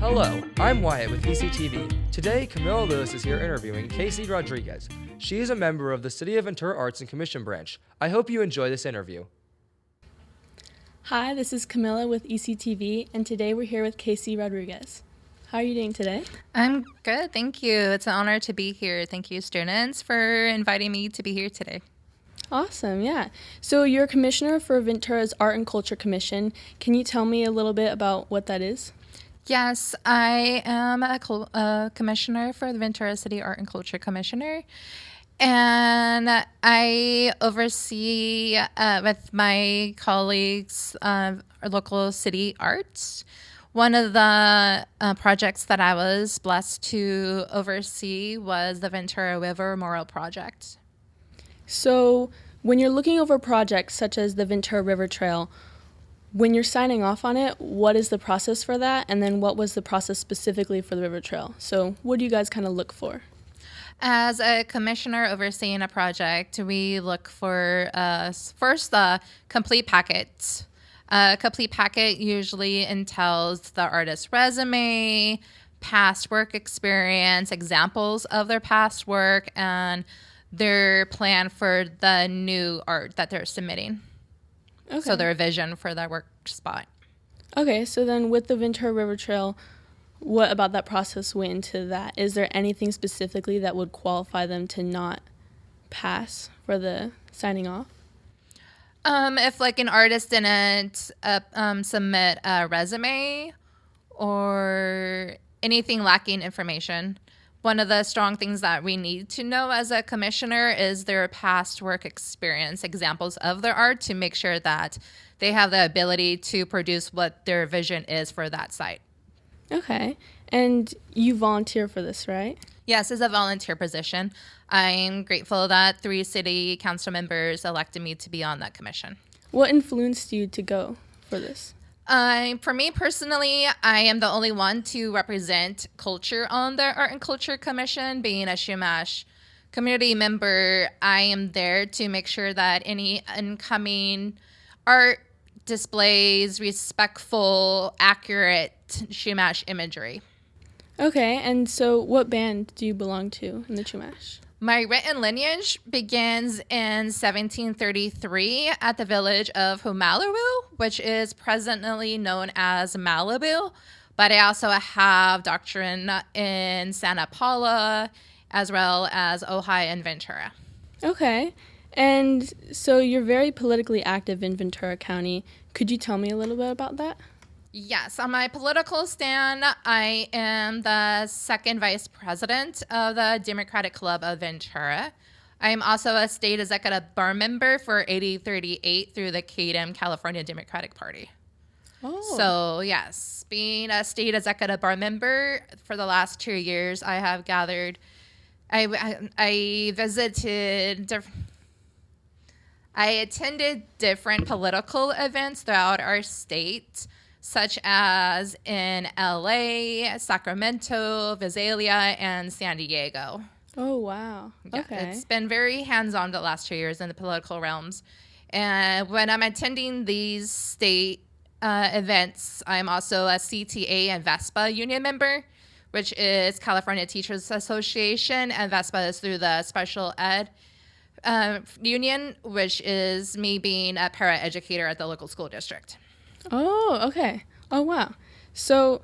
Hello, I'm Wyatt with ECTV. Today, Camilo Lewis is here interviewing Casey Rodriguez. She is a member of the City of Ventura Arts and Commission branch. I hope you enjoy this interview. Hi, this is Camilla with ECTV, and today we're here with Casey Rodriguez. How are you doing today? I'm good, thank you. It's an honor to be here. Thank you, students, for inviting me to be here today. Awesome, yeah. So you're a commissioner for Ventura's Art and Culture Commission. Can you tell me a little bit about what that is? Yes, I am a commissioner for the Ventura City Art and Culture Commissioner, and I oversee with my colleagues our local city arts. One of the projects that I was blessed to oversee was the Ventura River Memorial Project. So when you're looking over projects such as the Ventura River Trail, when you're signing off on it, what is the process for that? And then what was the process specifically for the River Trail? So what do you guys kind of look for? As a commissioner overseeing a project, we look for first the complete packet. A complete packet usually entails the artist's resume, past work experience, examples of their past work, and their plan for the new art that they're submitting. Okay. So their vision for their work spot. Okay, so then with the Ventura River Trail, what about that process went into that? Is there anything specifically that would qualify them to not pass for the signing off? If like an artist didn't submit a resume or anything lacking information, one of the strong things that we need to know as a commissioner is their past work experience, examples of their art, to make sure that they have the ability to produce what their vision is for that site. Okay. And you volunteer for this, right? Yes, as a volunteer position. I'm grateful that 3 city council members elected me to be on that commission. What influenced you to go for this? For me personally, I am the only one to represent culture on the Art and Culture Commission. Being a Chumash community member, I am there to make sure that any incoming art displays respectful, accurate Chumash imagery. Okay, and so what band do you belong to in the Chumash? My written lineage begins in 1733 at the village of Humalaroo, which is presently known as Malibu, but I also have doctrine in Santa Paula as well as Ojai and Ventura. Okay, and so you're very politically active in Ventura County. Could you tell me a little bit about that? Yes, on my political stand, I am the second vice president of the Democratic Club of Ventura. I am also a state executive bar member for 8038 through the CADEM California Democratic Party. Oh. So, yes, being a state executive bar member for the last 2 years, I have gathered, I attended different political events throughout our state, such as in LA, Sacramento, Visalia, and San Diego. Oh, wow. Yeah, okay. It's been very hands-on the last 2 years in the political realms. And when I'm attending these state events, I'm also a CTA and VESPA union member, which is California Teachers Association, and VESPA is through the Special Ed union, which is me being a para-educator at the local school district. Oh, okay. Oh, wow. So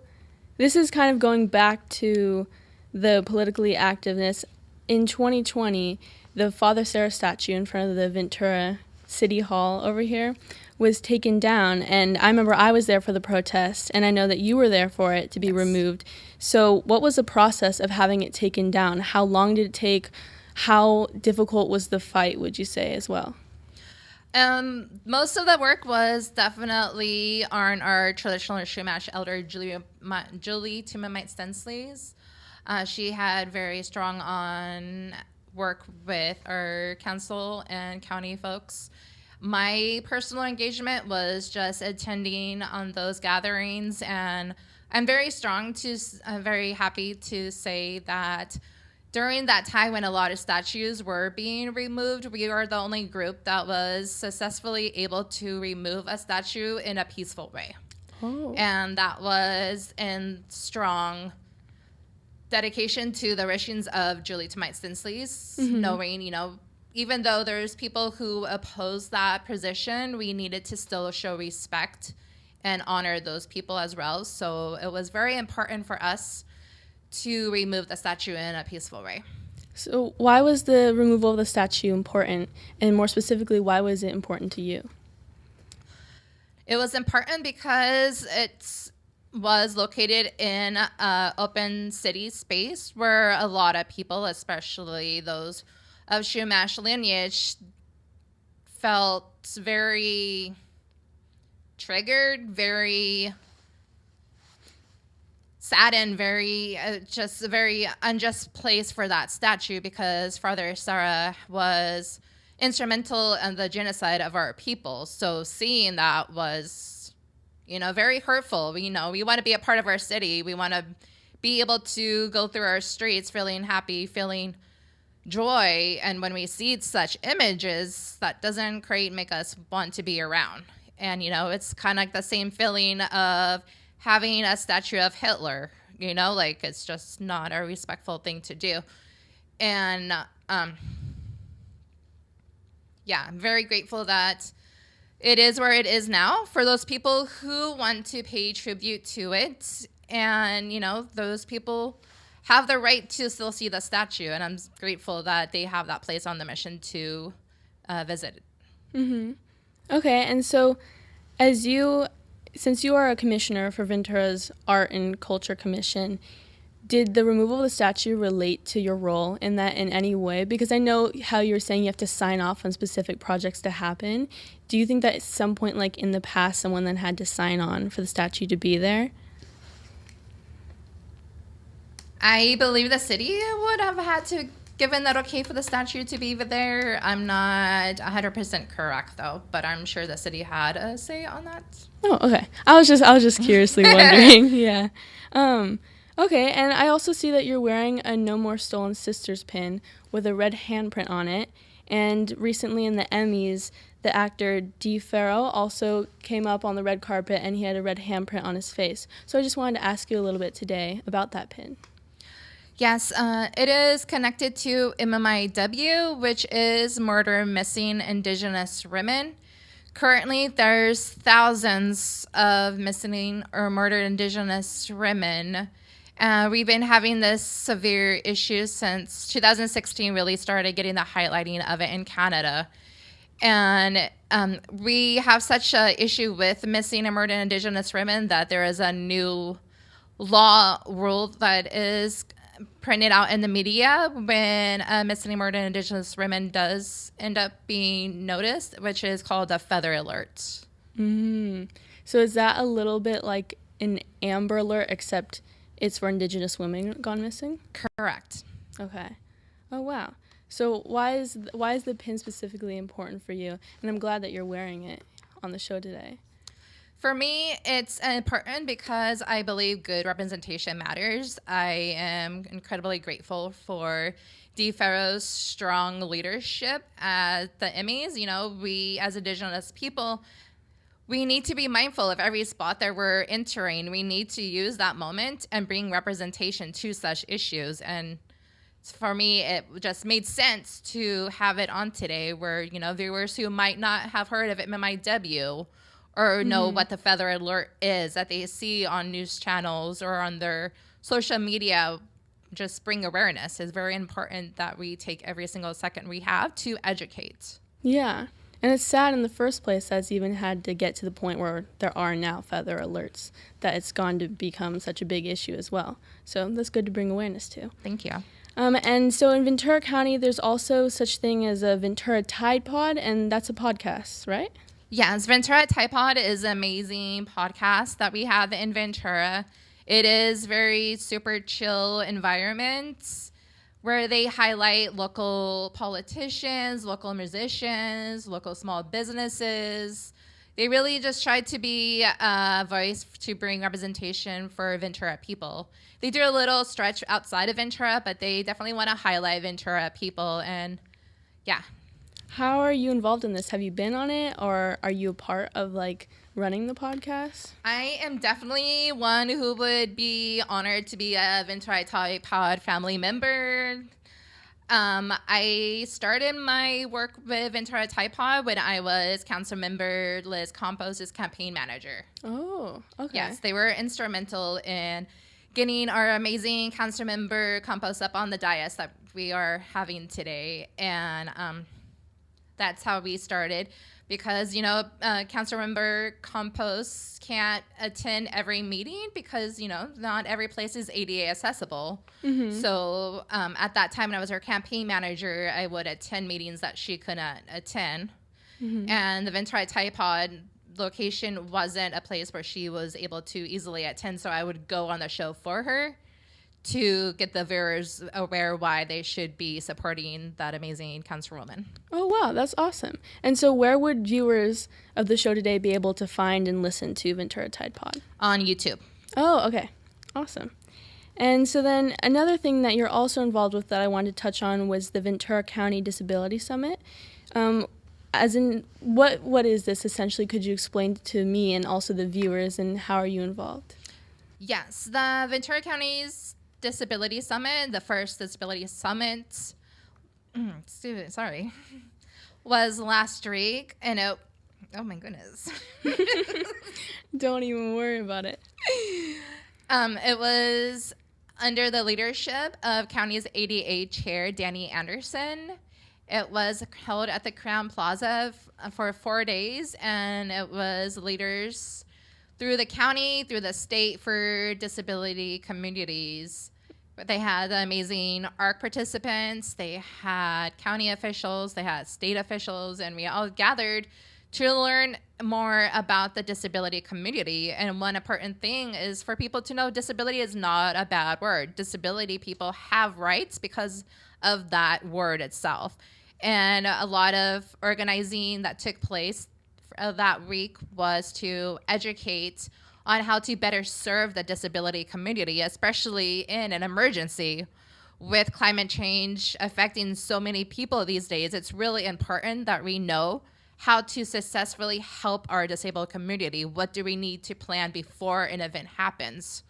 this is kind of going back to the politically activeness. In 2020, the Father Sarah statue in front of the Ventura City Hall over here was taken down, and I remember I was there for the protest, and I know that you were there for it to be removed. So what was the process of having it taken down? How long did it take? How difficult was the fight, would you say, as well? Most of the work was definitely on our traditional Chumash elder, Julie Tumamite Stensleys. She had very strong on work with our council and county folks. My personal engagement was just attending on those gatherings, and I'm very happy to say that during that time when a lot of statues were being removed, we were the only group that was successfully able to remove a statue in a peaceful way. Oh. And that was in strong dedication to the writings of Julie Tamite Stinsely's, knowing, even though there's people who oppose that position, we needed to still show respect and honor those people as well. So it was very important for us to remove the statue in a peaceful way. So why was the removal of the statue important? And more specifically, why was it important to you? It was important because it was located in an open city space where a lot of people, especially those of Chumash lineage, felt very triggered, very saddened, just a very unjust place for that statue, because Father Sarah was instrumental in the genocide of our people. So seeing that was, very hurtful. We want to be a part of our city. We want to be able to go through our streets feeling happy, feeling joy. And when we see such images, that doesn't make us want to be around. And, it's kind of like the same feeling of having a statue of Hitler, it's just not a respectful thing to do. And, I'm very grateful that it is where it is now for those people who want to pay tribute to it. And, those people have the right to still see the statue. And I'm grateful that they have that place on the mission to visit it. Mm-hmm. Okay, and so since you are a commissioner for Ventura's Art and Culture Commission, did the removal of the statue relate to your role in that in any way? Because I know how you were saying you have to sign off on specific projects to happen. Do you think that at some point, like in the past, someone then had to sign on for the statue to be there? I believe the city would have had to given that okay for the statue to be there. I'm not 100% correct though, but I'm sure the city had a say on that. Oh, okay. I was just curiously wondering. Yeah. Okay, and I also see that you're wearing a No More Stolen Sisters pin with a red handprint on it. And recently in the Emmys, the actor Dee Farrow also came up on the red carpet and he had a red handprint on his face. So I just wanted to ask you a little bit today about that pin. Yes, it is connected to MMIW, which is Murder Missing Indigenous Women. Currently, there's thousands of missing or murdered Indigenous women. We've been having this severe issue since 2016 really started getting the highlighting of it in Canada. And we have such an issue with missing and murdered Indigenous women that there is a new law rule that is printed out in the media when missing and murdered Indigenous women does end up being noticed, which is called a feather alert. Mm-hmm. So is that a little bit like an Amber Alert, except it's for Indigenous women gone missing? Correct. Okay. Oh, wow. So why is the pin specifically important for you? And I'm glad that you're wearing it on the show today. For me, it's important because I believe good representation matters. I am incredibly grateful for Dee Farrow's strong leadership at the Emmys. We as Indigenous people, we need to be mindful of every spot that we're entering. We need to use that moment and bring representation to such issues. And for me, it just made sense to have it on today where, viewers who might not have heard of MMIW or know what the feather alert is that they see on news channels or on their social media, just bring awareness. It's very important that we take every single second we have to educate. Yeah. And it's sad in the first place that's even had to get to the point where there are now feather alerts, that it's gone to become such a big issue as well. So that's good to bring awareness to. Thank you. And so in Ventura County, there's also such thing as a Ventura Tide Pod, and that's a podcast, right? Yes, Ventura Tide Pod is an amazing podcast that we have in Ventura. It is very super chill environment where they highlight local politicians, local musicians, local small businesses. They really just try to be a voice to bring representation for Ventura people. They do a little stretch outside of Ventura, but they definitely want to highlight Ventura people. And yeah. How are you involved in this? Have you been on it, or are you a part of running the podcast? I am definitely one who would be honored to be a Ventura Pod family member. I started my work with Ventura Pod when I was council member Liz Campos' campaign manager. Oh, okay. Yes, they were instrumental in getting our amazing council member Campos up on the dais that we are having today. And that's how we started. Because, council member Campos can't attend every meeting because, not every place is ADA accessible. Mm-hmm. So at that time when I was her campaign manager, I would attend meetings that she couldn't attend. Mm-hmm. And the Ventura Pod location wasn't a place where she was able to easily attend. So I would go on the show for her to get the viewers aware why they should be supporting that amazing councilwoman. Oh, wow. That's awesome. And so where would viewers of the show today be able to find and listen to Ventura Tide Pod? On YouTube. Oh, okay. Awesome. And so then another thing that you're also involved with that I wanted to touch on was the Ventura County Disability Summit. As in, what is this essentially? Could you explain to me and also the viewers, and how are you involved? Yes, the Ventura County's Disability Summit, the first Disability Summit, was last week, and oh my goodness. Don't even worry about it. It was under the leadership of County's ADA Chair, Danny Anderson. It was held at the Crown Plaza for 4 days, and it was leaders through the county, through the state for disability communities. They had the amazing ARC participants, they had county officials, they had state officials, and we all gathered to learn more about the disability community. And one important thing is for people to know disability is not a bad word. Disability people have rights because of that word itself. And a lot of organizing that took place that week was to educate on how to better serve the disability community, especially in an emergency. With climate change affecting so many people these days, it's really important that we know how to successfully help our disabled community. What do we need to plan before an event happens?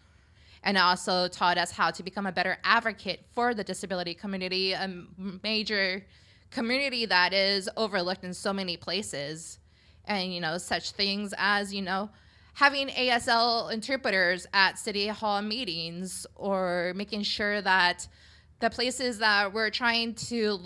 And it also taught us how to become a better advocate for the disability community, a major community that is overlooked in so many places. And, such things as, having ASL interpreters at City Hall meetings, or making sure that the places that we're trying to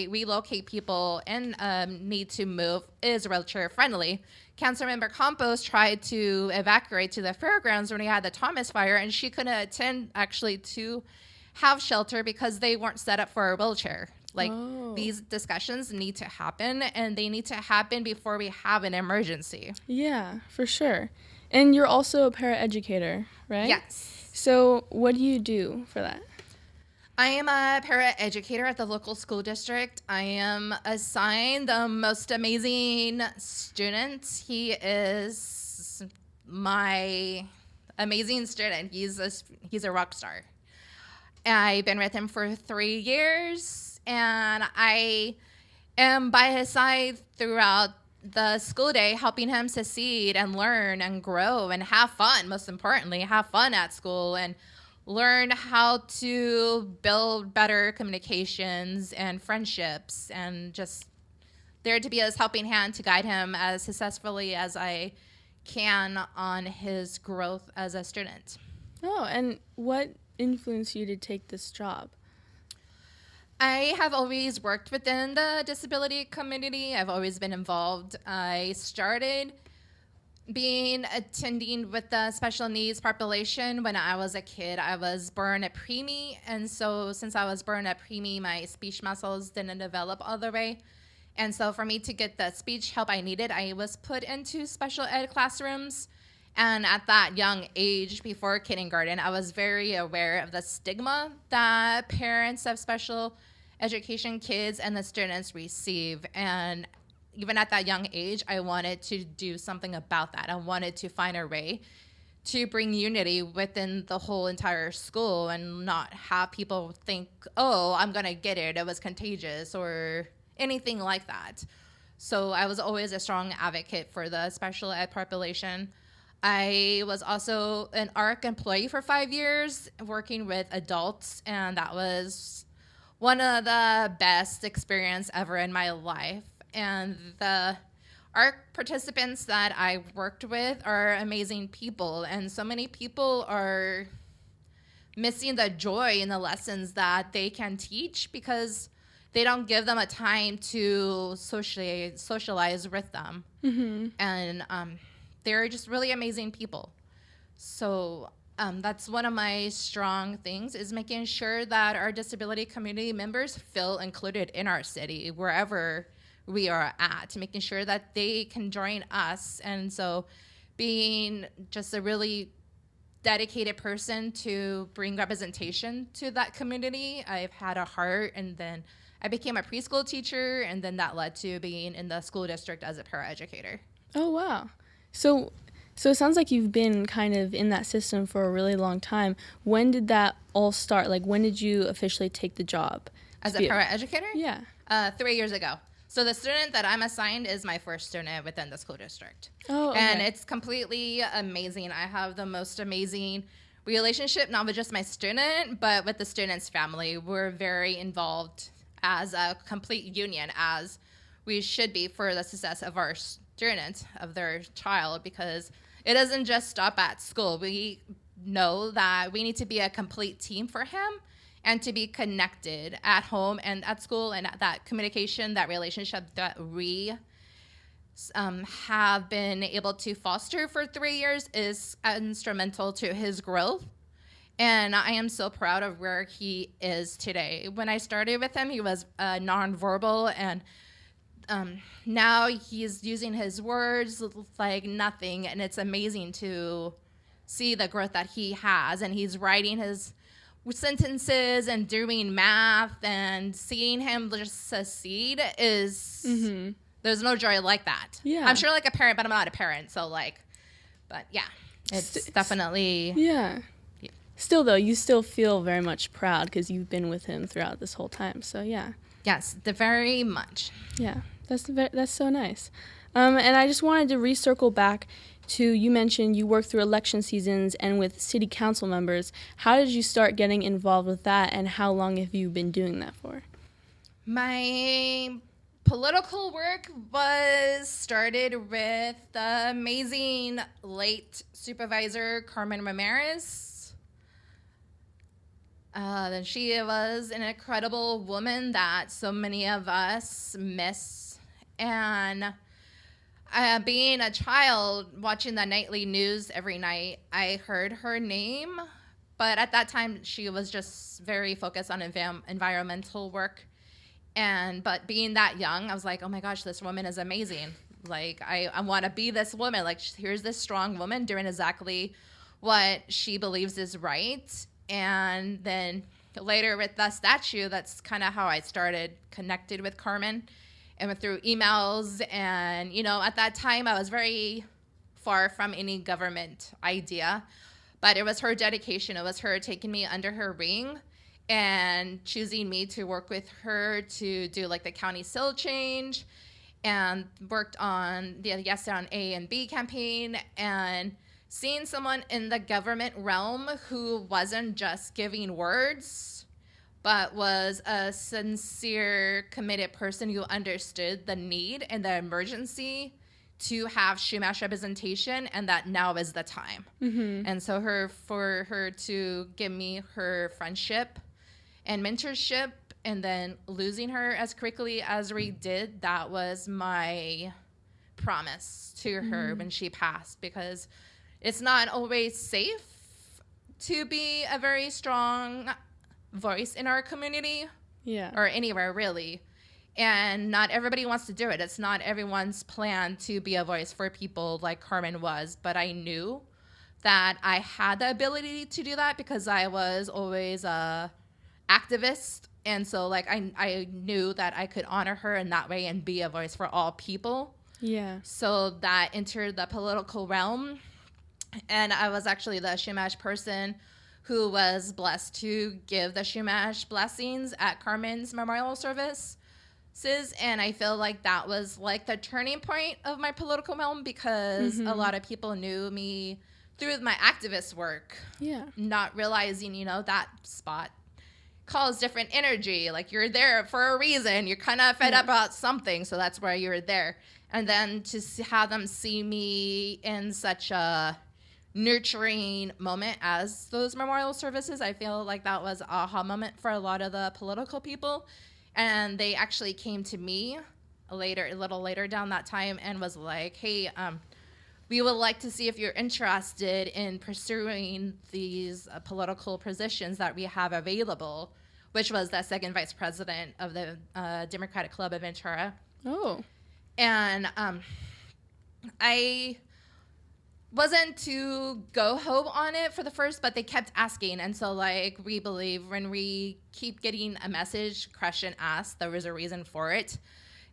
relocate people and need to move is wheelchair friendly. Councilmember Campos tried to evacuate to the fairgrounds when we had the Thomas fire, and she couldn't attend actually to have shelter because they weren't set up for a wheelchair. These discussions need to happen, and they need to happen before we have an emergency. Yeah, for sure. And you're also a paraeducator, right? Yes. So what do you do for that? I am a paraeducator at the local school district. I am assigned the most amazing student. He is my amazing student. He's a rock star. I've been with him for 3 years, and I am by his side throughout the school day, helping him succeed and learn and grow and have fun. Most importantly, have fun at school and learn how to build better communications and friendships, and just there to be his helping hand to guide him as successfully as I can on his growth as a student. Oh, and what influenced you to take this job? I have always worked within the disability community. I've always been involved. I started attending with the special needs population when I was a kid. I was born a preemie, and so since I was born a preemie, my speech muscles didn't develop all the way. And so for me to get the speech help I needed, I was put into special ed classrooms. And at that young age, before kindergarten, I was very aware of the stigma that parents of special education kids and the students receive. And even at that young age, I wanted to do something about that. I wanted to find a way to bring unity within the whole entire school and not have people think, oh, I'm going to get it, it was contagious, or anything like that. So I was always a strong advocate for the special ed population. I was also an ARC employee for 5 years, working with adults, and that was one of the best experience ever in my life. And the ARC participants that I worked with are amazing people, and so many people are missing the joy in the lessons that they can teach because they don't give them a time to socialize with them. And they're just really amazing people. So that's one of my strong things, is making sure that our disability community members feel included in our city, wherever we are at, making sure that they can join us. And so being just a really dedicated person to bring representation to that community, I've had a heart, and then I became a preschool teacher, and then that led to being in the school district as a paraeducator. Oh, wow. So it sounds like you've been kind of in that system for a really long time. When did that all start? Like, when did you officially take the job? As a paraeducator? Yeah. 3 years ago. So the student that I'm assigned is my first student within the school district. Oh, okay. And it's completely amazing. I have the most amazing relationship, not with just my student, but with the student's family. We're very involved as a complete union, as we should be for the success of our student, of their child, because it doesn't just stop at school. We know that we need to be a complete team for him, and to be connected at home and at school, and that communication, that relationship that we have been able to foster for 3 years is instrumental to his growth. And I am so proud of where he is today. When I started with him, he was nonverbal, and now he's using his words like nothing, and it's amazing to see the growth that he has. And he's writing his sentences and doing math, and seeing him just succeed is there's no joy like that. Yeah. I'm sure like a parent, but I'm not a parent, so but yeah, it's definitely. Yeah. Still though, you still feel very much proud because you've been with him throughout this whole time. So yeah. Yes, very much. Yeah, that's so nice. And I just wanted to recircle back to, you mentioned you worked through election seasons and with city council members. How did you start getting involved with that, and how long have you been doing that for? My political work was started with the amazing late supervisor Carmen Ramirez. Then she was an incredible woman that so many of us miss. And being a child, watching the nightly news every night, I heard her name. But at that time, she was just very focused on environmental work. But being that young, I was like, oh my gosh, this woman is amazing. Like, I want to be this woman. Like, here's this strong woman doing exactly what she believes is right. And then later with the statue, that's kind of how I started connected with Carmen. And went through emails. And, at that time, I was very far from any government idea. But it was her dedication. It was her taking me under her wing and choosing me to work with her to do like the county seal change, and worked on the Yes Down A and B campaign, and seeing someone in the government realm who wasn't just giving words, but was a sincere, committed person who understood the need and the emergency to have Chumash representation, and that now is the time. And so for her to give me her friendship and mentorship, and then losing her as quickly as we did, that was my promise to her when she passed, because it's not always safe to be a very strong voice in our community, or anywhere really. And not everybody wants to do it. It's not everyone's plan to be a voice for people like Carmen was. But I knew that I had the ability to do that because I was always a activist. And so like I knew that I could honor her in that way and be a voice for all people. Yeah. So that entered the political realm. And I was actually the Chumash person who was blessed to give the Chumash blessings at Carmen's memorial service. And I feel like that was like the turning point of my political realm, because a lot of people knew me through my activist work. Yeah. Not realizing, that spot calls different energy. Like, you're there for a reason. You're kind of fed up about something, so that's why you're there. And then to have them see me in such a nurturing moment as those memorial services, I feel like that was an aha moment for a lot of the political people. And they actually came to me a little later down that time and was like, hey, we would like to see if you're interested in pursuing these political positions that we have available, which was the second vice president of the Democratic Club of Ventura. Oh. And I wasn't to go ho on it for the first, but they kept asking. And so, like, we believe when we keep getting a message, question asked, there was a reason for it.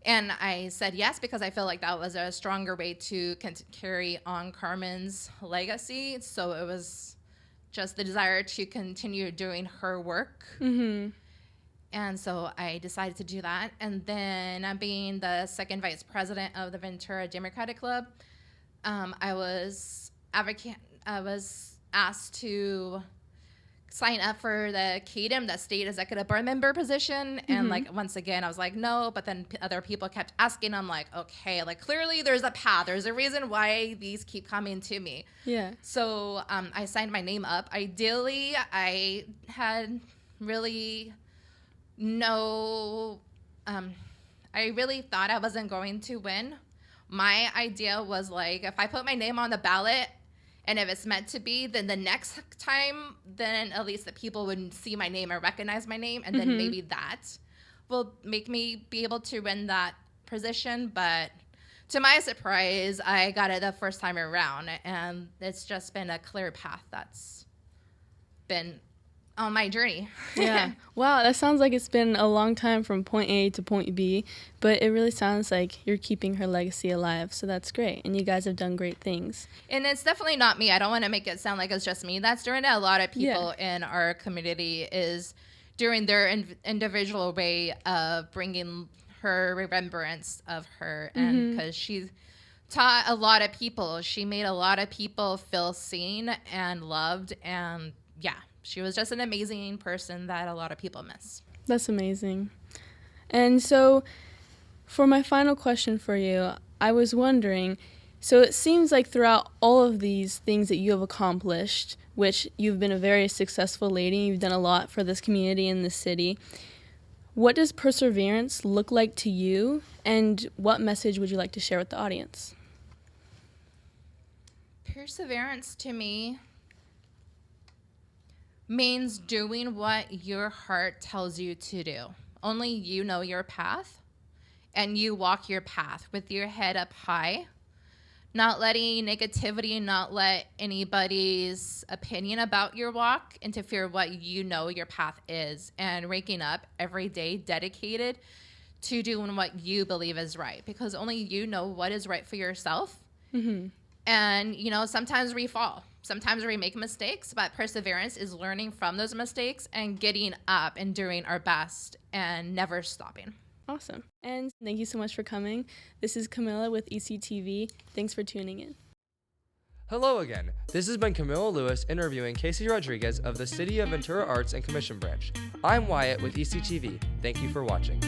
And I said yes, because I feel like that was a stronger way to carry on Carmen's legacy. So it was just the desire to continue doing her work. Mm-hmm. And so I decided to do that. And then, being the second vice president of the Ventura Democratic Club, I was asked to sign up for the CADEM, the state executive board member position. And like, once again, I was like, no, but then other people kept asking. I'm like, okay, like, clearly there's a path. There's a reason why these keep coming to me. Yeah. So I signed my name up. Ideally, I had really I really thought I wasn't going to win. My idea was, like, if I put my name on the ballot, and if it's meant to be, then the next time, then at least the people would see my name or recognize my name, and then maybe that will make me be able to win that position. But to my surprise, I got it the first time around, and it's just been a clear path that's been on my journey. Yeah. Wow, that sounds like it's been a long time from point A to point B, but it really sounds like you're keeping her legacy alive, so that's great, and you guys have done great things. And it's definitely not me. I don't want to make it sound like it's just me. That's doing it. A lot of people in our community is doing their individual way of bringing her remembrance of her, and because she taught a lot of people. She made a lot of people feel seen and loved, and yeah. She was just an amazing person that a lot of people miss. That's amazing. And so for my final question for you, I was wondering, so it seems like throughout all of these things that you have accomplished, which you've been a very successful lady, you've done a lot for this community and this city, what does perseverance look like to you, and what message would you like to share with the audience? Perseverance to me means doing what your heart tells you to do. Only you know your path, and you walk your path with your head up high, not letting negativity, not let anybody's opinion about your walk interfere what you know your path is, and waking up every day dedicated to doing what you believe is right, because only you know what is right for yourself. And, sometimes we fall. Sometimes we make mistakes, but perseverance is learning from those mistakes and getting up and doing our best and never stopping. Awesome. And thank you so much for coming. This is Camilla with ECTV. Thanks for tuning in. Hello again. This has been Camilo Lewis interviewing Casey Rodriguez of the City of Ventura Arts and Commission Branch. I'm Wyatt with ECTV. Thank you for watching.